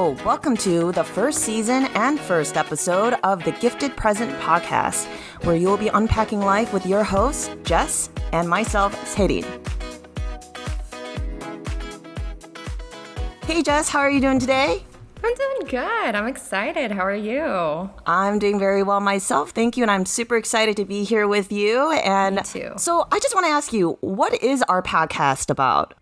Hello, welcome to the first season and first episode of the Gifted Present podcast, where you will be unpacking life with your hosts, Jess, and myself, Sehlynn. Hey Jess, how are you doing today? I'm doing good. I'm excited. How are you? I'm doing very well myself, thank you, and I'm super excited to be here with you. And Me too. So I just want to ask you, what is our podcast about?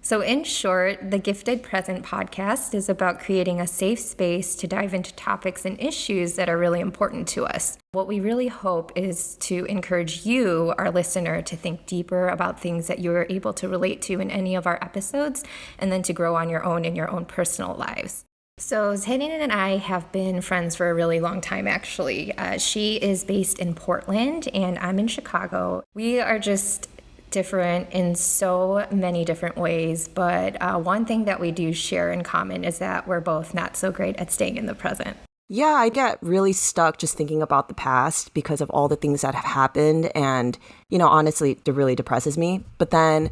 So in short, the Gifted Present podcast is about creating a safe space to dive into topics and issues that are really important to us. What we really hope is to encourage you, our listener, to think deeper about things that you are able to relate to in any of our episodes, and then to grow on your own in your own personal lives. So Sehlynn and I have been friends for a really long time, actually. She is based in Portland, and I'm in Chicago. We are just different in so many different ways, but one thing that we do share in common is that we're both not so great at staying in the present. Yeah, I get really stuck just thinking about the past because of all the things that have happened, and, honestly, it really depresses me. But then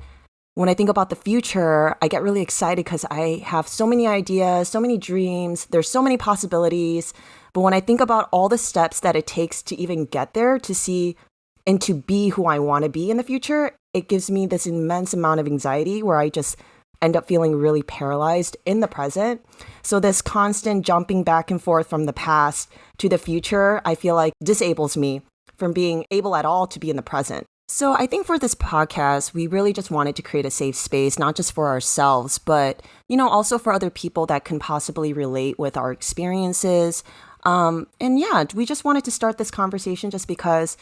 when I think about the future, I get really excited because I have so many ideas, so many dreams, there's so many possibilities. But when I think about all the steps that it takes to even get there, to see and to be who I want to be in the future, it gives me this immense amount of anxiety where I just end up feeling really paralyzed in the present. So this constant jumping back and forth from the past to the future, I feel like disables me from being able at all to be in the present. So I think for this podcast, we really just wanted to create a safe space, not just for ourselves, but, also for other people that can possibly relate with our experiences. We just wanted to start this conversation just because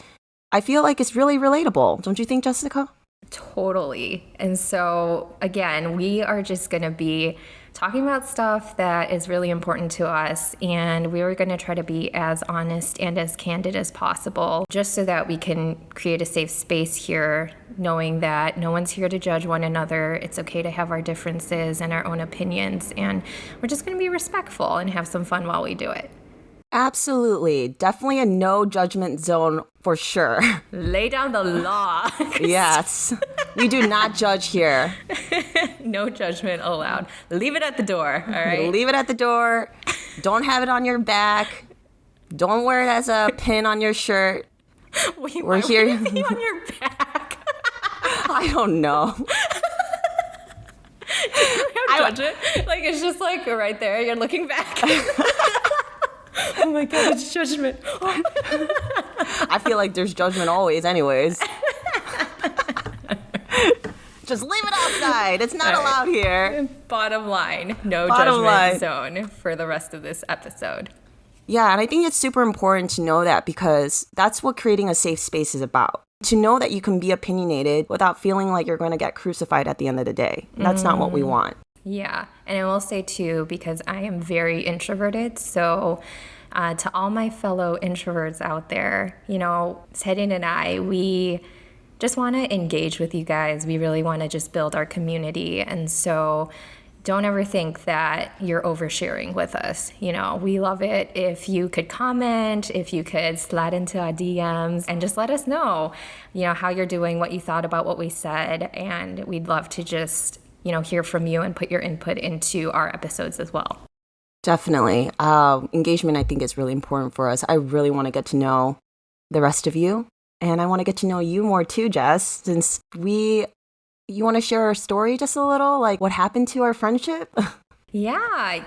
I feel like it's really relatable. Don't you think, Jessica? Totally. And so, again, we are just going to be talking about stuff that is really important to us, and we are going to try to be as honest and as candid as possible, just so that we can create a safe space here, knowing that no one's here to judge one another. It's okay to have our differences and our own opinions, and we're just going to be respectful and have some fun while we do it. Absolutely. Definitely a no judgment zone for sure. Lay down the law. Yes. We do not judge here. No judgment allowed. Leave it at the door, all right? Leave it at the door. Don't have it on your back. Don't wear it as a pin on your shirt. Wait, We're here. Would it be on your back? I don't know. Judge it? Like, it's just like right there. You're looking back. Oh my God, it's judgment. I feel like there's judgment always anyways. Just leave it outside. It's not allowed here. Bottom line, no judgment zone for the rest of this episode. Yeah, and I think it's super important to know that because that's what creating a safe space is about. To know that you can be opinionated without feeling like you're going to get crucified at the end of the day. That's not what we want. Yeah, and I will say too, because I am very introverted, so to all my fellow introverts out there, Sehlynn and I, we just want to engage with you guys. We really want to just build our community, and so don't ever think that you're oversharing with us. We love it if you could comment, if you could slide into our DMs and just let us know, how you're doing, what you thought about what we said, and we'd love to just hear from you and put your input into our episodes as well. Definitely. Engagement, I think, is really important for us. I really want to get to know the rest of you. And I want to get to know you more too, Jess, since you want to share our story just a little, like what happened to our friendship? Yeah,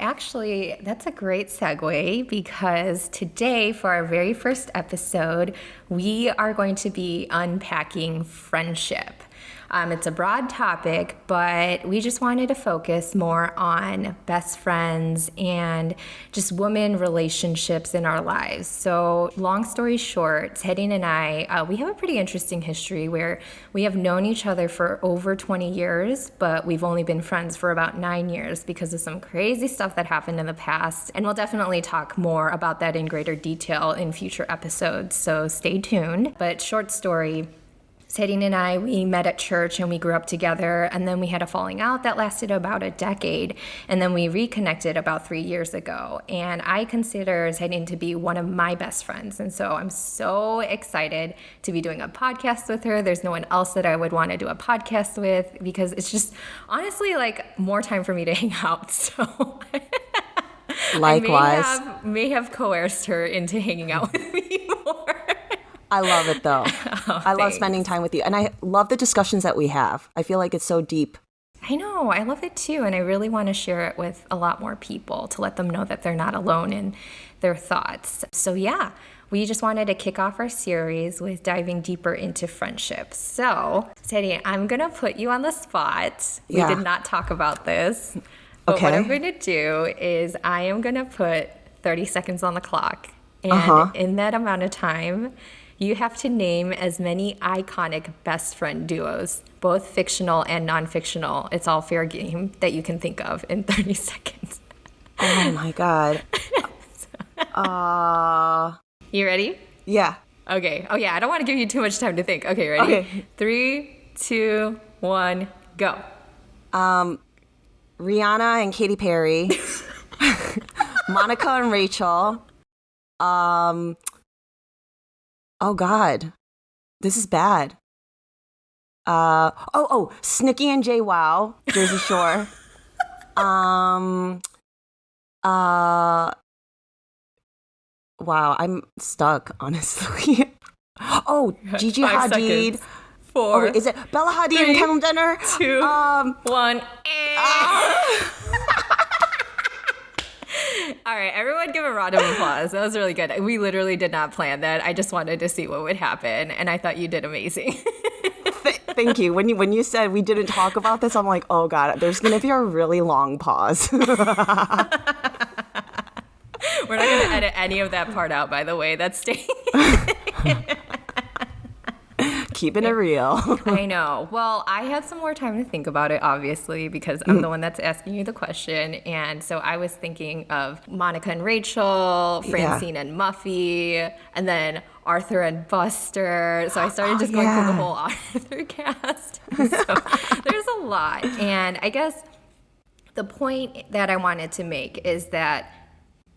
actually, that's a great segue because today, for our very first episode, we are going to be unpacking friendship. It's a broad topic, but we just wanted to focus more on best friends and just women relationships in our lives. So long story short, Sehlynn and I, we have a pretty interesting history where we have known each other for over 20 years, but we've only been friends for about 9 years because of some crazy stuff that happened in the past. And we'll definitely talk more about that in greater detail in future episodes, so stay tuned. But short story, Sehlynn and I, we met at church and we grew up together, and then we had a falling out that lasted about a decade, and then we reconnected about 3 years ago. And I consider Sehlynn to be one of my best friends, and so I'm so excited to be doing a podcast with her. There's no one else that I would want to do a podcast with because it's just honestly like more time for me to hang out. So Likewise. I may have coerced her into hanging out with me more. I love it though. I love Thanks. spending time with you. And I love the discussions that we have. I feel like it's so deep. I know, I love it too. And I really want to share it with a lot more people to let them know that they're not alone in their thoughts. So yeah, we just wanted to kick off our series with diving deeper into friendships. So, Teddy, I'm going to put you on the spot. Yeah. We did not talk about this. But Okay. what I'm going to do is I am going to put 30 seconds on the clock. And in that amount of time, you have to name as many iconic best friend duos, both fictional and non-fictional. It's all fair game that you can think of in 30 seconds. Oh my God. You ready? Yeah. Okay. Oh, yeah. I don't want to give you too much time to think. Okay, ready? Okay. 3, 2, 1, go. Rihanna and Katy Perry. Monica and Rachel. Oh God. This is bad. Snooki and Jay Wow, Jersey Shore. Wow, I'm stuck, honestly. Oh, Gigi 5 Hadid. seconds. 4, Is it Bella Hadid 3, and Kendall Jenner? 2, 1. All right, everyone give a round of applause. That was really good. We literally did not plan that. I just wanted to see what would happen, and I thought you did amazing. Thank you. When you said we didn't talk about this, I'm like, oh God, there's going to be a really long pause. We're not going to edit any of that part out, by the way. That's staying. Keeping it real. I know. Well, I had some more time to think about it, obviously, because I'm the one that's asking you the question. And so I was thinking of Monica and Rachel, Francine and Muffy, and then Arthur and Buster. So I started just going through the whole Arthur cast. So there's a lot. And I guess the point that I wanted to make is that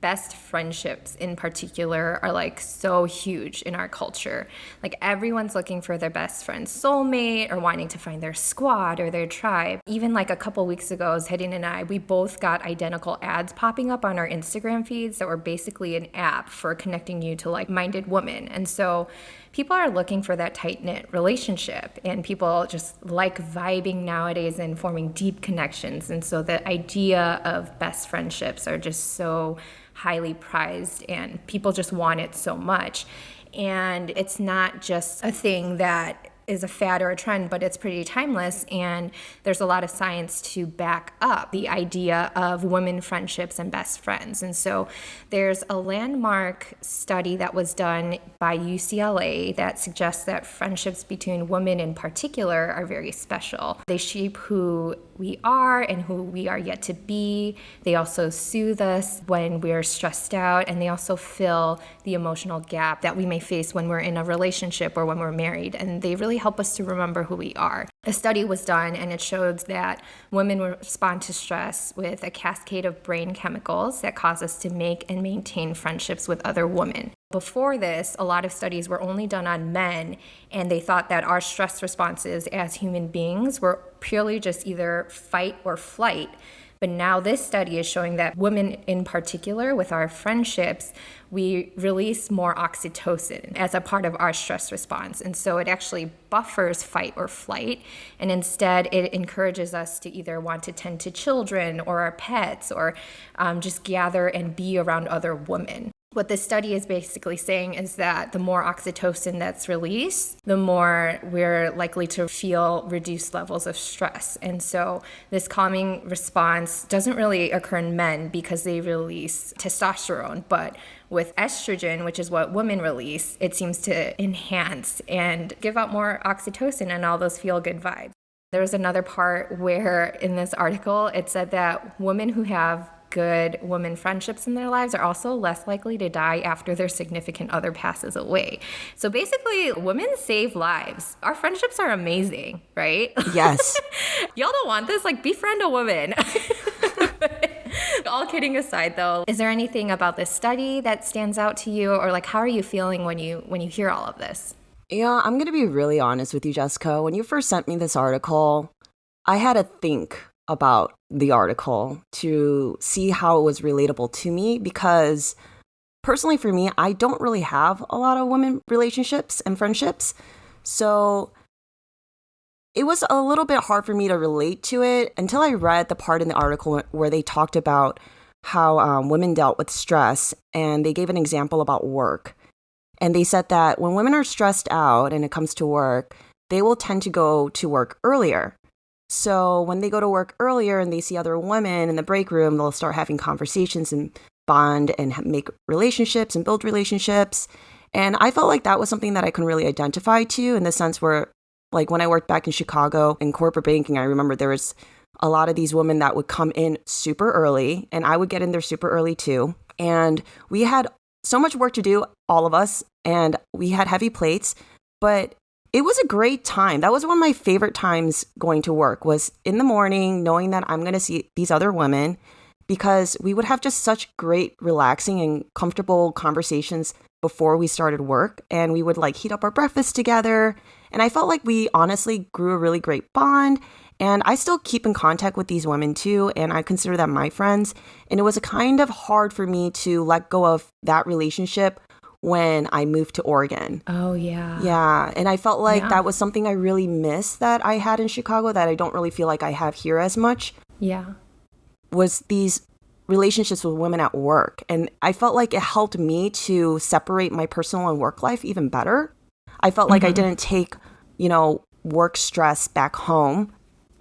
best friendships in particular are like so huge in our culture. Like everyone's looking for their best friend's soulmate or wanting to find their squad or their tribe. Even like a couple weeks ago, Sehlynn and I, we both got identical ads popping up on our Instagram feeds that were basically an app for connecting you to like-minded women. And so people are looking for that tight-knit relationship, and people just like vibing nowadays and forming deep connections. And so the idea of best friendships are just so highly prized, and people just want it so much. And it's not just a thing that is a fad or a trend, but it's pretty timeless, and there's a lot of science to back up the idea of women friendships and best friends. And so there's a landmark study that was done by UCLA that suggests that friendships between women in particular are very special. They shape who we are and who we are yet to be. They also soothe us when we're stressed out, and they also fill the emotional gap that we may face when we're in a relationship or when we're married. And they really help us to remember who we are. A study was done, and it showed that women respond to stress with a cascade of brain chemicals that cause us to make and maintain friendships with other women. Before this, a lot of studies were only done on men, and they thought that our stress responses as human beings were purely just either fight or flight. But now this study is showing that women in particular, with our friendships, we release more oxytocin as a part of our stress response. And so it actually buffers fight or flight. And instead, it encourages us to either want to tend to children or our pets, or just gather and be around other women. What this study is basically saying is that the more oxytocin that's released, the more we're likely to feel reduced levels of stress. And so this calming response doesn't really occur in men because they release testosterone, but with estrogen, which is what women release, it seems to enhance and give out more oxytocin and all those feel-good vibes. There was another part where in this article, it said that women who have good women friendships in their lives are also less likely to die after their significant other passes away. So basically, women save lives. Our friendships are amazing, right? Yes. Y'all don't want this? Like, befriend a woman. All kidding aside, though, is there anything about this study that stands out to you, or like, how are you feeling when you hear all of this? Yeah, I'm going to be really honest with you, Jessica. When you first sent me this article, I had to think about the article to see how it was relatable to me, because personally for me, I don't really have a lot of women relationships and friendships. So it was a little bit hard for me to relate to it until I read the part in the article where they talked about how women dealt with stress, and they gave an example about work. And they said that when women are stressed out and it comes to work, they will tend to go to work earlier. So when they go to work earlier and they see other women in the break room, they'll start having conversations and bond and make relationships and build relationships. And I felt like that was something that I can really identify to, in the sense where, like, when I worked back in Chicago in corporate banking, I remember there was a lot of these women that would come in super early, and I would get in there super early too. And we had so much work to do, all of us, and we had heavy plates, but it was a great time. That was one of my favorite times going to work, was in the morning, knowing that I'm going to see these other women, because we would have just such great, relaxing and comfortable conversations before we started work. And we would like heat up our breakfast together. And I felt like we honestly grew a really great bond. And I still keep in contact with these women too, and I consider them my friends. And it was kind of hard for me to let go of that relationship when I moved to Oregon. Oh, yeah. Yeah. And I felt like that was something I really missed that I had in Chicago that I don't really feel like I have here as much. Yeah. Was these relationships with women at work. And I felt like it helped me to separate my personal and work life even better. I felt like I didn't take, work stress back home,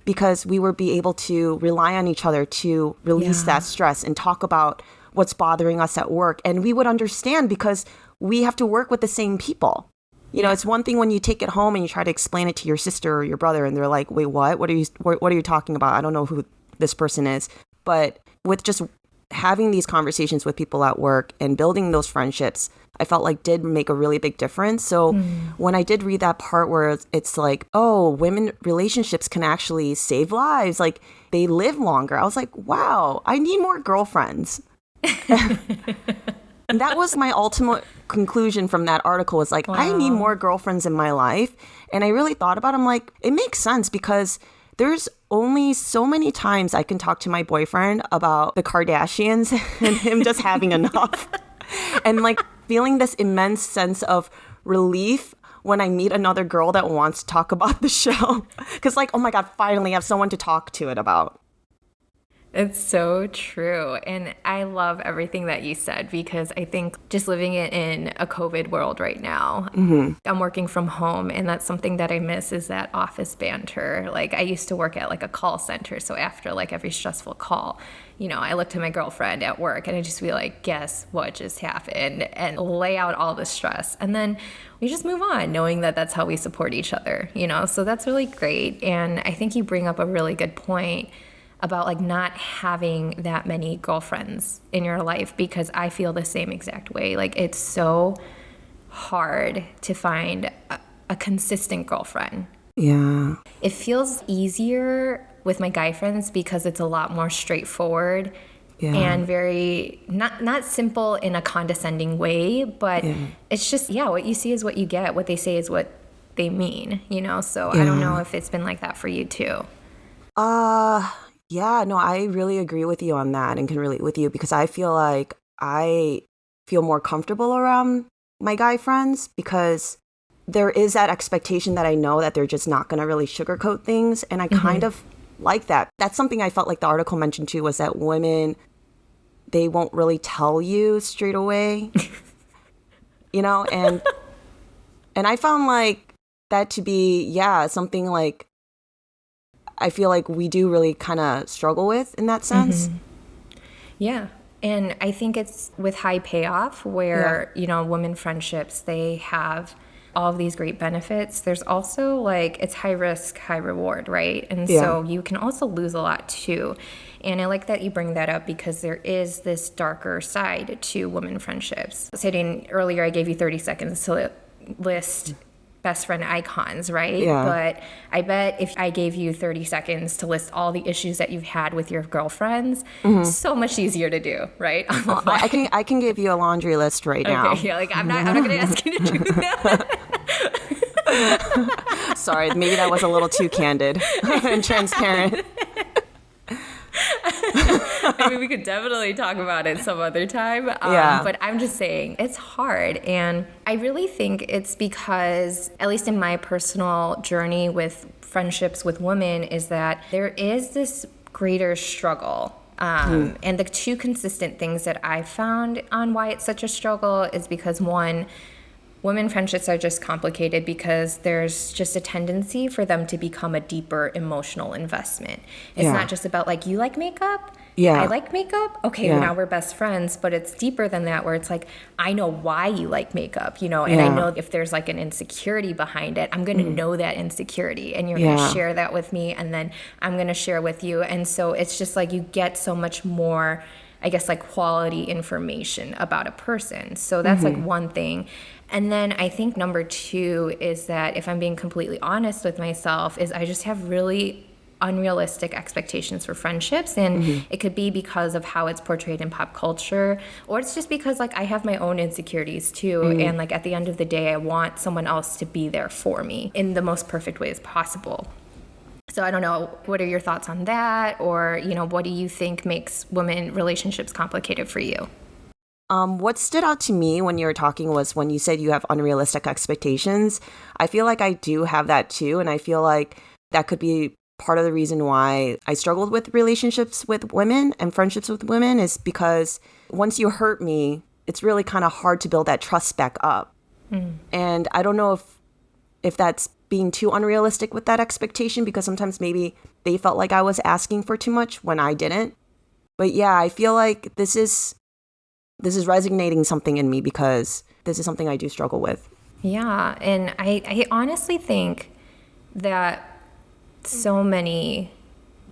because we would be able to rely on each other to release that stress and talk about what's bothering us at work. And we would understand, because we have to work with the same people. It's one thing when you take it home and you try to explain it to your sister or your brother, and they're like, wait, what? What are you talking about? I don't know who this person is. But with just having these conversations with people at work and building those friendships, I felt like did make a really big difference. So when I did read that part where it's like, oh, women relationships can actually save lives, like they live longer, I was like, wow, I need more girlfriends. And that was my ultimate conclusion from that article, was like, wow, I need more girlfriends in my life. And I really thought about it. I'm like, it makes sense, because there's only so many times I can talk to my boyfriend about the Kardashians and him just having enough. And like feeling this immense sense of relief when I meet another girl that wants to talk about the show. Because like, oh my God, finally I have someone to talk to it about. It's so true. And I love everything that you said, because I think just living in a COVID world right now, I'm working from home, and that's something that I miss, is that office banter. Like I used to work at like a call center. So after like every stressful call, I look to my girlfriend at work and I just be like, guess what just happened, and lay out all the stress. And then we just move on, knowing that that's how we support each other, So that's really great. And I think you bring up a really good point about like not having that many girlfriends in your life, because I feel the same exact way. Like it's so hard to find a consistent girlfriend. Yeah. It feels easier with my guy friends because it's a lot more straightforward and very not simple in a condescending way, but it's just, what you see is what you get. What they say is what they mean, So I don't know if it's been like that for you too. Yeah, no, I really agree with you on that and can relate with you, because I feel like I feel more comfortable around my guy friends, because there is that expectation that I know that they're just not going to really sugarcoat things. And I kind of like that. That's something I felt like the article mentioned too, was that women, they won't really tell you straight away, and I found like that to be, something like I feel like we do really kind of struggle with in that sense. Yeah. And I think it's with high payoff where, women friendships, they have all of these great benefits. There's also like, it's high risk, high reward, right? And so you can also lose a lot too. And I like that you bring that up, because there is this darker side to women friendships. Saying earlier, I gave you 30 seconds to list best friend icons, right? Yeah. But I bet if I gave you 30 seconds to list all the issues that you've had with your girlfriends, so much easier to do, right? I can give you a laundry list right now. Okay, yeah, like I'm not going to ask you to do that. Sorry, maybe that was a little too candid and transparent. We could definitely talk about it some other time. But I'm just saying it's hard. And I really think it's because, at least in my personal journey with friendships with women, is that there is this greater struggle. And the two consistent things that I found on why it's such a struggle is because, one, women friendships are just complicated because there's just a tendency for them to become a deeper emotional investment. It's not just about like, you like makeup? Yeah. I like makeup? Okay, well, now we're best friends. But it's deeper than that, where it's like, I know why you like makeup, and I know if there's like an insecurity behind it, I'm going to know that insecurity, and you're going to share that with me, and then I'm going to share with you. And so it's just like you get so much more, I guess, like quality information about a person. So that's like one thing. And then I think number two is that, if I'm being completely honest with myself, is I just have really unrealistic expectations for friendships. And it could be because of how it's portrayed in pop culture, or it's just because like I have my own insecurities too. And like at the end of the day, I want someone else to be there for me in the most perfect ways possible. So I don't know, what are your thoughts on that? Or, what do you think makes women relationships complicated for you? What stood out to me when you were talking was when you said you have unrealistic expectations. I feel like I do have that too. And I feel like that could be part of the reason why I struggled with relationships with women and friendships with women, is because once you hurt me, it's really kind of hard to build that trust back up. And I don't know if that's being too unrealistic with that expectation, because sometimes maybe they felt like I was asking for too much when I didn't. But yeah, I feel like this is resonating something in me, because this is something I do struggle with. Yeah, and I honestly think that so many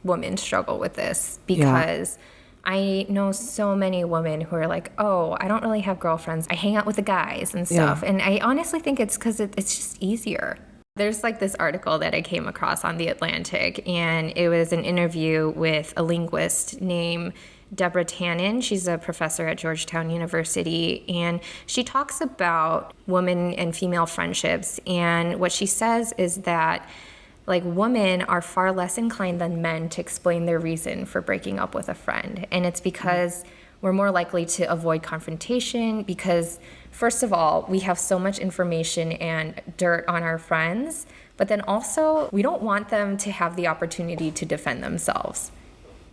women struggle with this, because I know so many women who are like, oh, I don't really have girlfriends. I hang out with the guys and stuff. And I honestly think it's because it's just easier. There's like this article that I came across on The Atlantic, and it was an interview with a linguist named Deborah Tannen. She's a professor at Georgetown University, and she talks about women and female friendships. And what she says is that like women are far less inclined than men to explain their reason for breaking up with a friend. And it's because we're more likely to avoid confrontation, because first of all, we have so much information and dirt on our friends, but then also we don't want them to have the opportunity to defend themselves.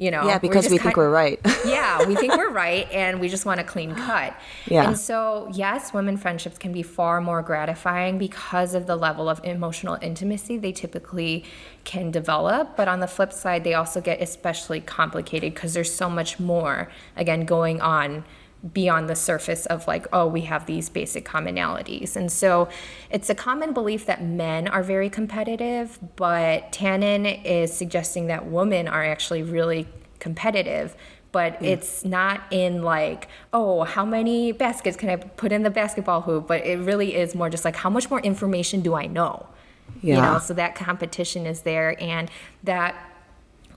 Yeah, because we think we're right. Yeah, we think we're right, and we just want a clean cut. Yeah. And so, yes, women friendships can be far more gratifying because of the level of emotional intimacy they typically can develop. But on the flip side, they also get especially complicated because there's so much more, again, going on beyond the surface of like, oh, we have these basic commonalities. And so it's a common belief that men are very competitive, but Tannen is suggesting that women are actually really competitive, but it's not in like, oh, how many baskets can I put in the basketball hoop? But it really is more just like, how much more information do I know? So that competition is there, and that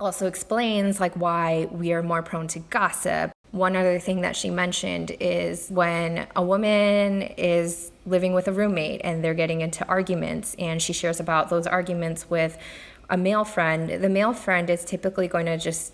also explains like why we are more prone to gossip. One other thing that she mentioned is when a woman is living with a roommate and they're getting into arguments, and she shares about those arguments with a male friend, the male friend is typically going to just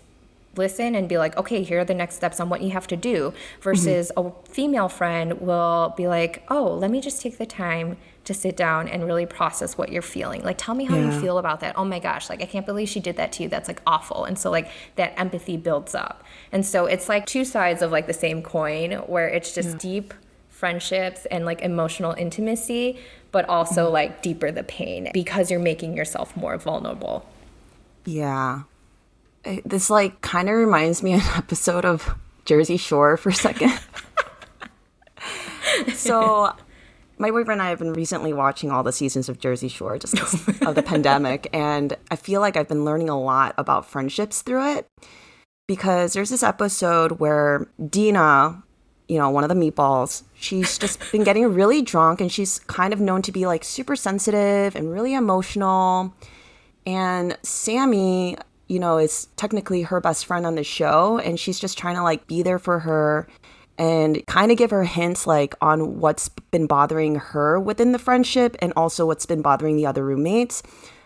listen and be like, okay, here are the next steps on what you have to do, versus a female friend will be like, oh, let me just take the time to sit down and really process what you're feeling. Like, tell me how you feel about that. Oh my gosh, like I can't believe she did that to you. That's like awful. And so like that empathy builds up. And so it's like two sides of like the same coin, where it's just deep friendships and like emotional intimacy, but also like deeper the pain because you're making yourself more vulnerable. Yeah. This like kind of reminds me of an episode of Jersey Shore for a second. So my boyfriend and I have been recently watching all the seasons of Jersey Shore just because of the pandemic. And I feel like I've been learning a lot about friendships through it, because there's this episode where Dina, one of the meatballs, she's just been getting really drunk, and she's kind of known to be like super sensitive and really emotional. And Sammy, is technically her best friend on the show, and she's just trying to like be there for her and kind of give her hints like on what's been bothering her within the friendship and also what's been bothering the other roommates.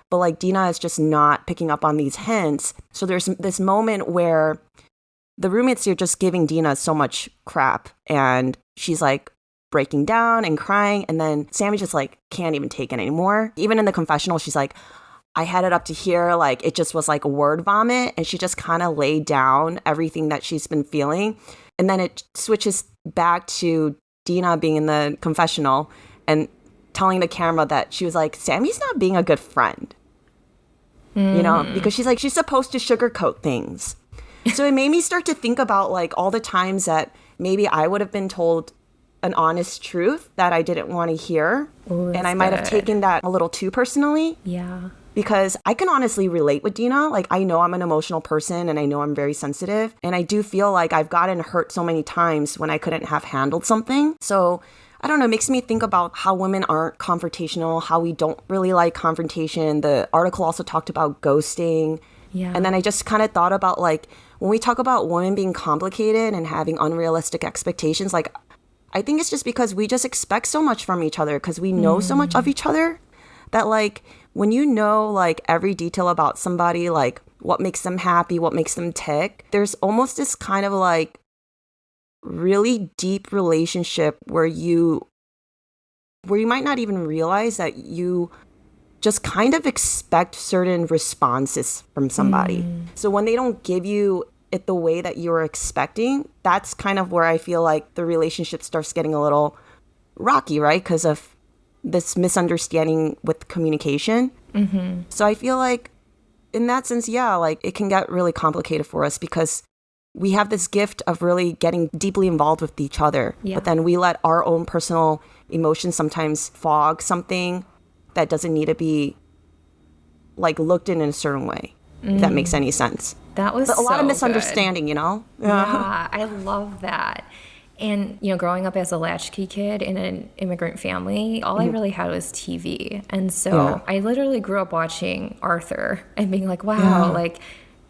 But like Dina is just not picking up on these hints. So there's this moment where the roommates are just giving Dina so much crap, and she's like breaking down and crying, and then Sammy just like can't even take it anymore. Even in the confessional, she's like, I had it up to here, like it just was like a word vomit, and she just kind of laid down everything that she's been feeling. And then it switches back to Dina being in the confessional and telling the camera that she was like, Sammy's not being a good friend, you know, because she's like, she's supposed to sugarcoat things. So it made me start to think about like all the times that maybe I would have been told an honest truth that I didn't want to hear. Ooh, and I might have taken that a little too personally. Yeah. Because I can honestly relate with Dina. Like, I know I'm an emotional person and I know I'm very sensitive. And I do feel like I've gotten hurt so many times when I couldn't have handled something. So I don't know, it makes me think about how women aren't confrontational, how we don't really like confrontation. The article also talked about ghosting. Yeah. And then I just kind of thought about like, when we talk about women being complicated and having unrealistic expectations, like, I think it's just because we just expect so much from each other because we know so much of each other that like, when you know like every detail about somebody, like what makes them happy, what makes them tick, there's almost this kind of like really deep relationship where you might not even realize that you just kind of expect certain responses from somebody. So when they don't give you it the way that you were expecting, that's kind of where I feel like the relationship starts getting a little rocky, right? Because of this misunderstanding with communication. So I feel like in that sense, yeah, like it can get really complicated for us because we have this gift of really getting deeply involved with each other. Yeah. But then we let our own personal emotions sometimes fog something that doesn't need to be like looked in a certain way, if that makes any sense. That was but a lot of so misunderstanding, you know? Yeah, I love that. And, you know, growing up as a latchkey kid in an immigrant family, all I really had was TV. And so I literally grew up watching Arthur and being like, wow, like,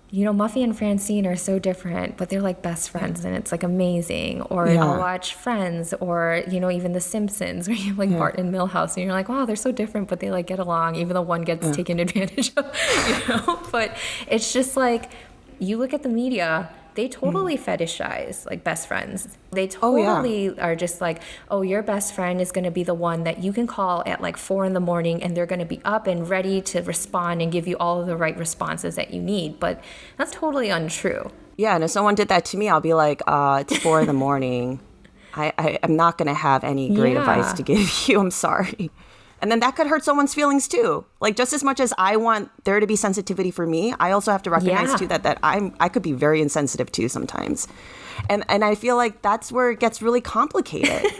you know, Muffy and Francine are so different, but they're like best friends and it's like amazing. Or I'll watch Friends or, you know, even The Simpsons where you have like Bart and Milhouse and you're like, wow, they're so different, but they like get along even though one gets taken advantage of, you know? But it's just like, you look at the media, they totally fetishize like best friends. They totally are just like, oh, your best friend is going to be the one that you can call at like 4 a.m. and they're going to be up and ready to respond and give you all of the right responses that you need. But that's totally untrue. Yeah, and if someone did that to me, I'll be like, it's 4 a.m. I'm not going to have any great advice to give you. I'm sorry. And then that could hurt someone's feelings too. Like just as much as I want there to be sensitivity for me, I also have to recognize too that I could be very insensitive too sometimes. And I feel like that's where it gets really complicated.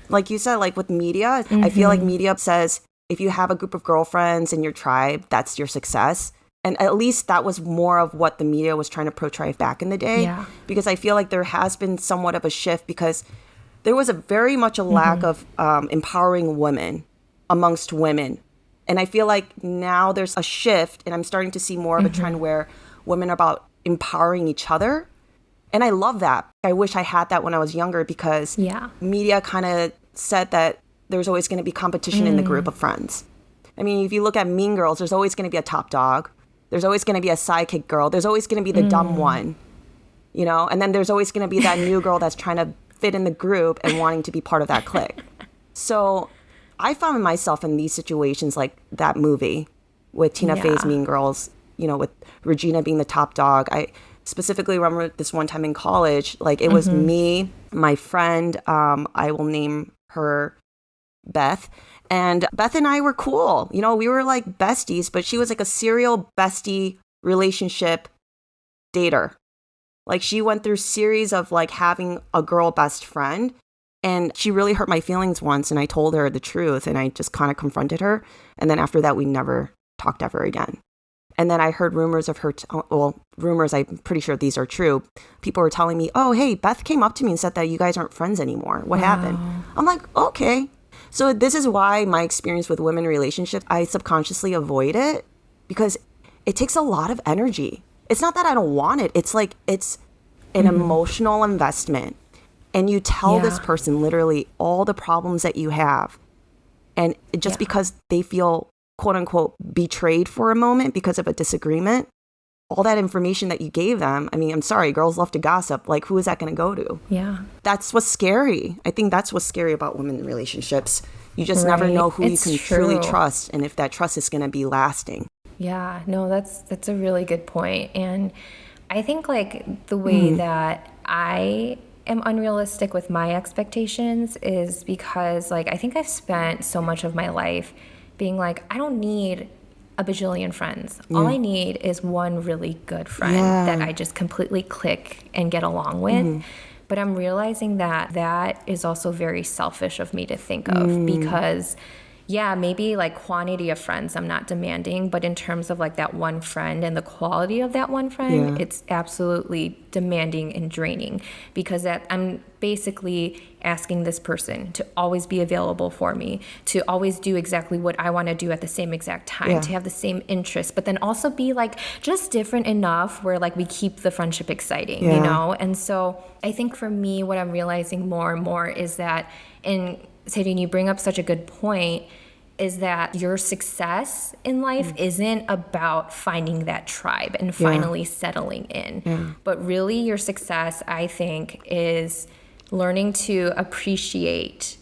Like you said, like with media, I feel like media says if you have a group of girlfriends in your tribe, that's your success. And at least that was more of what the media was trying to portray back in the day. Yeah. Because I feel like there has been somewhat of a shift because there was a very much a lack of empowering women amongst women. And I feel like now there's a shift and I'm starting to see more of a trend where women are about empowering each other. And I love that. I wish I had that when I was younger because media kind of said that there's always going to be competition in the group of friends. I mean, if you look at Mean Girls, there's always going to be a top dog. There's always going to be a sidekick girl. There's always going to be the dumb one, you know? And then there's always going to be that new girl that's trying to fit in the group and wanting to be part of that clique. So I found myself in these situations like that movie with Tina Fey's Mean Girls, you know, with Regina being the top dog. I specifically remember this one time in college, like it was me, my friend, I will name her Beth. And Beth and I were cool. You know, we were like besties, but she was like a serial bestie relationship dater. Like she went through series of like having a girl best friend and she really hurt my feelings once and I told her the truth and I just kind of confronted her. And then after that, we never talked ever again. And then I heard rumors of her, rumors, I'm pretty sure these are true. People were telling me, oh, hey, Beth came up to me and said that you guys aren't friends anymore. What happened? I'm like, okay. So this is why my experience with women relationships, I subconsciously avoid it because it takes a lot of energy. It's not that I don't want it. It's like, it's an emotional investment. And you tell this person literally all the problems that you have. And just because they feel, quote unquote, betrayed for a moment because of a disagreement, all that information that you gave them, I mean, I'm sorry, girls love to gossip. Like, who is that going to go to? Yeah. That's what's scary. I think that's what's scary about women in relationships. You just never know who you can truly trust and if that trust is going to be lasting. Yeah, no, that's a really good point. And I think like the way that I am unrealistic with my expectations is because like I think I've spent so much of my life being like, I don't need a bajillion friends. All I need is one really good friend that I just completely click and get along with. But I'm realizing that that is also very selfish of me to think of because yeah, maybe like quantity of friends I'm not demanding, but in terms of like that one friend and the quality of that one friend, it's absolutely demanding and draining because that I'm basically asking this person to always be available for me, to always do exactly what I want to do at the same exact time, to have the same interests, but then also be like just different enough where like we keep the friendship exciting, you know? And so I think for me, what I'm realizing more and more is that Sehlynn, you bring up such a good point, is that your success in life isn't about finding that tribe and finally settling in. But really your success, I think, is learning to appreciate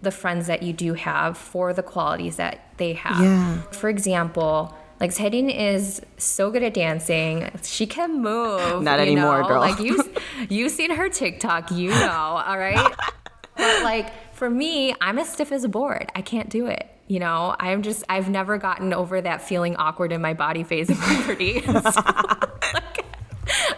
the friends that you do have for the qualities that they have. For example, like Sehlynn is so good at dancing. She can move. Not anymore, girl. Like you've seen her TikTok, you know, all right? But like for me, I'm as stiff as a board. I can't do it. You know, I've never gotten over that feeling awkward in my body phase of puberty. So, like,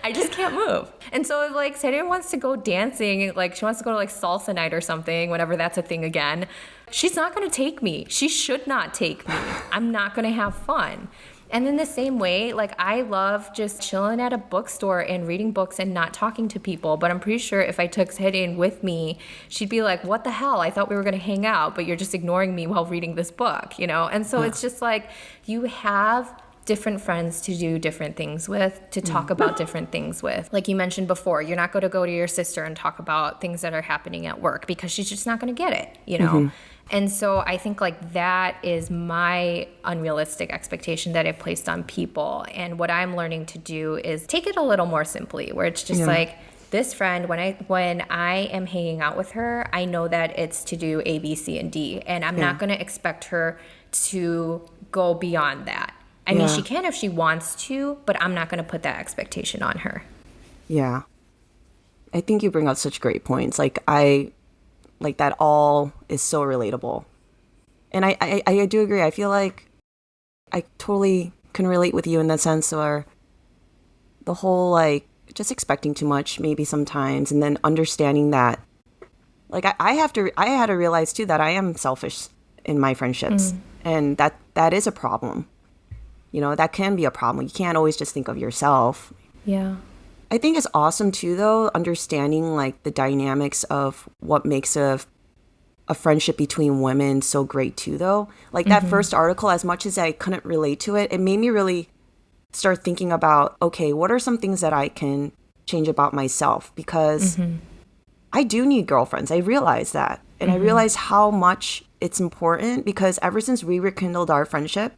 I just can't move. And so if like Sehlynn wants to go dancing, like she wants to go to like salsa night or something, whenever that's a thing again, she's not going to take me. She should not take me. I'm not going to have fun. And in the same way, like I love just chilling at a bookstore and reading books and not talking to people. But I'm pretty sure if I took Sehlynn with me, she'd be like, what the hell? I thought we were going to hang out, but you're just ignoring me while reading this book, you know? And so it's just like you have different friends to do different things with, to talk about different things with. Like you mentioned before, you're not going to go to your sister and talk about things that are happening at work because she's just not going to get it, you know? And so I think like that is my unrealistic expectation that I've placed on people. And what I'm learning to do is take it a little more simply, where it's just like this friend, when I am hanging out with her, I know that it's to do A, B, C, and D. And I'm not going to expect her to go beyond that. I mean, she can if she wants to, but I'm not going to put that expectation on her. Yeah. I think you bring up such great points. Like that all is so relatable. And I do agree. I feel like I totally can relate with you in that sense, or the whole like just expecting too much maybe sometimes, and then understanding that like I had to realize too that I am selfish in my friendships, and that is a problem. You know, that can be a problem. You can't always just think of yourself. Yeah. I think it's awesome too, though, understanding like the dynamics of what makes a friendship between women so great too, though. Like that first article, as much as I couldn't relate to it, it made me really start thinking about, okay, what are some things that I can change about myself? Because I do need girlfriends. I realize that. And I realize how much it's important, because ever since we rekindled our friendship,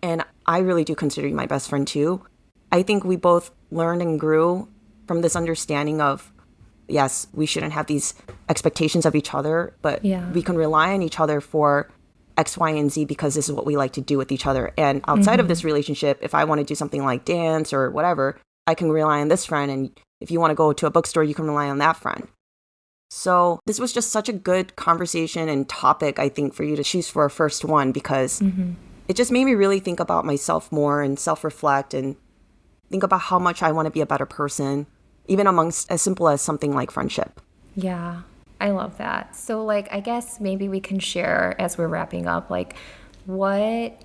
and I really do consider you my best friend too, I think we both learned and grew from this understanding of, yes, we shouldn't have these expectations of each other, but we can rely on each other for X, Y, and Z because this is what we like to do with each other. And outside of this relationship, if I want to do something like dance or whatever, I can rely on this friend. And if you want to go to a bookstore, you can rely on that friend. So this was just such a good conversation and topic, I think, for you to choose for a first one, because it just made me really think about myself more and self-reflect and think about how much I want to be a better person, even amongst as simple as something like friendship. Yeah, I love that. So like, I guess maybe we can share as we're wrapping up, like what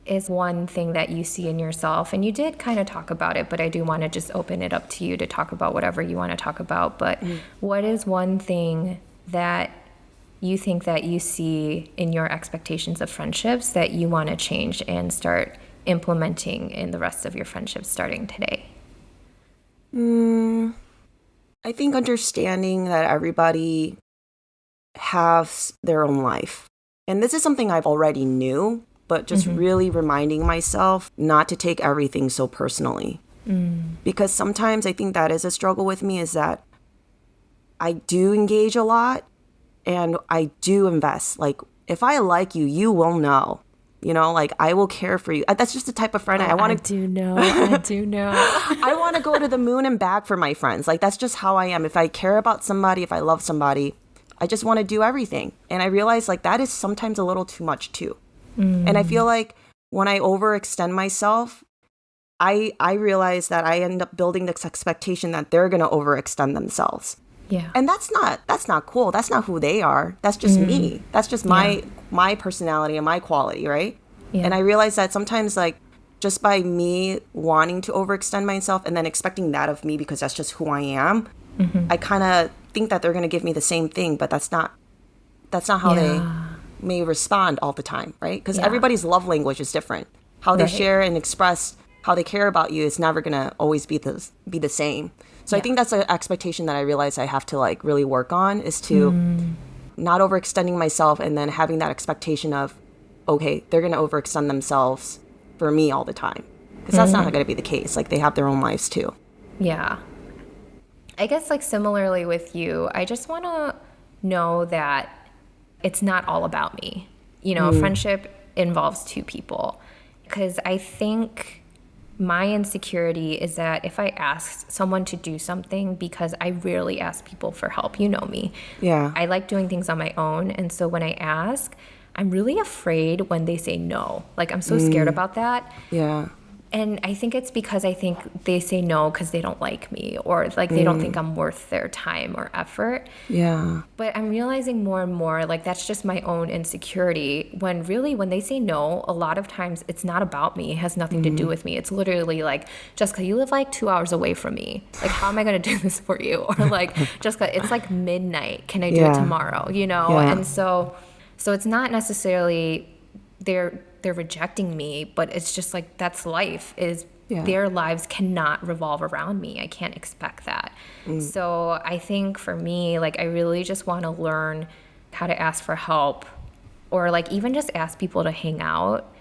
is one thing that you see in yourself? And you did kind of talk about it, but I do want to just open it up to you to talk about whatever you want to talk about. But what is one thing that you think that you see in your expectations of friendships that you want to change and start implementing in the rest of your friendships starting today? I think understanding that everybody has their own life. And this is something I've already knew, but just really reminding myself not to take everything so personally. Because sometimes I think that is a struggle with me, is that I do engage a lot and I do invest. Like, if I like you, you will know. You know, like, I will care for you. That's just the type of friend I want to. I do know. I do know. I want to go to the moon and back for my friends. Like, that's just how I am. If I care about somebody, if I love somebody, I just want to do everything. And I realize, like, that is sometimes a little too much too. And I feel like when I overextend myself, I realize that I end up building this expectation that they're going to overextend themselves. Yeah. And that's not cool. That's not who they are. That's just me. That's just my personality and my quality, right? Yeah. And I realize that sometimes, like, just by me wanting to overextend myself and then expecting that of me because that's just who I am, I kind of think that they're going to give me the same thing, but that's not how they may respond all the time, right? Because everybody's love language is different. How they share and express how they care about you is never going to always be the same. So I think that's an expectation that I realize I have to, like, really work on, is to not overextending myself and then having that expectation of, okay, they're going to overextend themselves for me all the time. Because that's not going to be the case. Like, they have their own lives too. Yeah. I guess, like, similarly with you, I just want to know that it's not all about me. You know, friendship involves two people. Because I think my insecurity is that if I ask someone to do something, because I rarely ask people for help, you know me. Yeah. I like doing things on my own. And so when I ask, I'm really afraid when they say no. Like, I'm so scared about that. Yeah. And I think it's because I think they say no because they don't like me, or like they don't think I'm worth their time or effort. Yeah. But I'm realizing more and more, like, that's just my own insecurity, when really when they say no, a lot of times it's not about me. It has nothing to do with me. It's literally like, Jessica, you live like 2 hours away from me. Like, how am I going to do this for you? Or like, Jessica, it's like midnight. Can I do it tomorrow? You know? Yeah. And so it's not necessarily they're rejecting me, but it's just like, that's life, is their lives cannot revolve around me. I can't expect that. So I think for me, like, I really just want to learn how to ask for help, or like even just ask people to hang out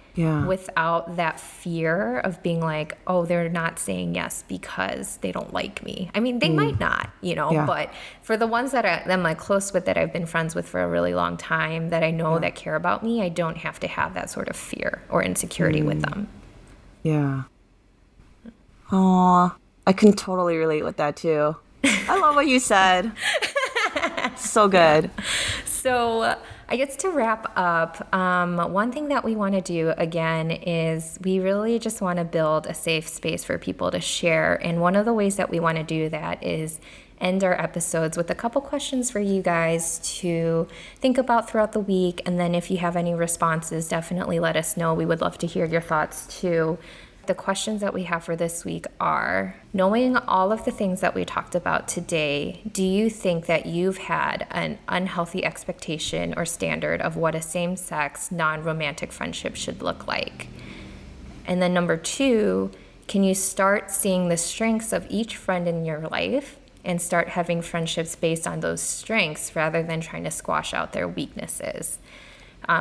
without that fear of being like, oh, they're not saying yes because they don't like me. I mean, they might not, you know, but for the ones that I'm like close with, that I've been friends with for a really long time, that I know that care about me, I don't have to have that sort of fear or insecurity with them. Yeah. Aw, I can totally relate with that too. I love what you said. So good. So I guess to wrap up, one thing that we want to do again is we really just want to build a safe space for people to share. And one of the ways that we want to do that is end our episodes with a couple questions for you guys to think about throughout the week. And then if you have any responses, definitely let us know. We would love to hear your thoughts too. The questions that we have for this week are, knowing all of the things that we talked about today, do you think that you've had an unhealthy expectation or standard of what a same-sex, non-romantic friendship should look like? And then number 2, can you start seeing the strengths of each friend in your life and start having friendships based on those strengths rather than trying to squash out their weaknesses?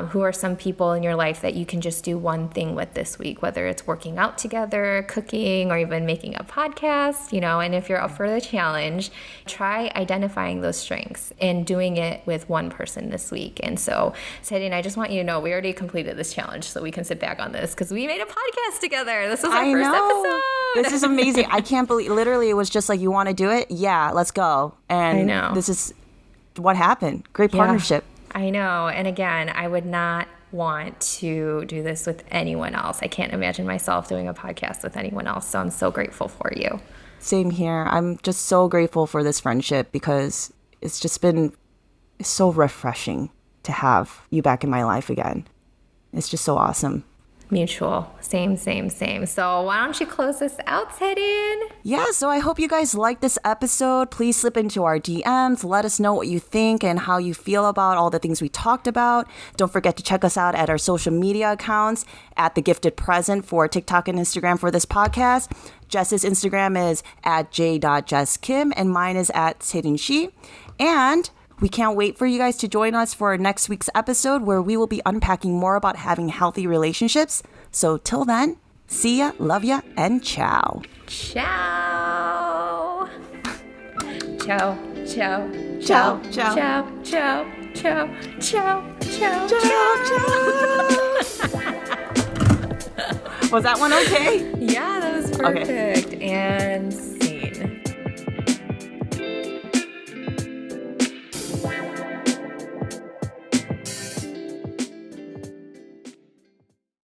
Who are some people in your life that you can just do one thing with this week, whether it's working out together, cooking, or even making a podcast, you know? And if you're up for the challenge, try identifying those strengths and doing it with one person this week. And so, Sehlynn, I just want you to know we already completed this challenge, so we can sit back on this because we made a podcast together. This was our first episode. This is amazing. I can't believe, literally, it was just like, you want to do it? Yeah, let's go. And I know. This is what happened. Great partnership. I know. And again, I would not want to do this with anyone else. I can't imagine myself doing a podcast with anyone else. So I'm so grateful for you. Same here. I'm just so grateful for this friendship because it's just been so refreshing to have you back in my life again. It's just so awesome. Mutual. Same. So why don't you close this out, Sehlynn? Yeah, so I hope you guys liked this episode. Please slip into our DMs. Let us know what you think and how you feel about all the things we talked about. Don't forget to check us out at our social media accounts at The Gifted Present for TikTok and Instagram for this podcast. Jess's Instagram is at j.jesskim and mine is at Sehlynn. And We can't wait for you guys to join us for next week's episode where we will be unpacking more about having healthy relationships. So till then, see ya, love ya, and ciao. Ciao. Ciao, ciao, Ciao, ciao, ciao. ciao, ciao, ciao, ciao, ciao, ciao. Was that one okay? Yeah, that was perfect. And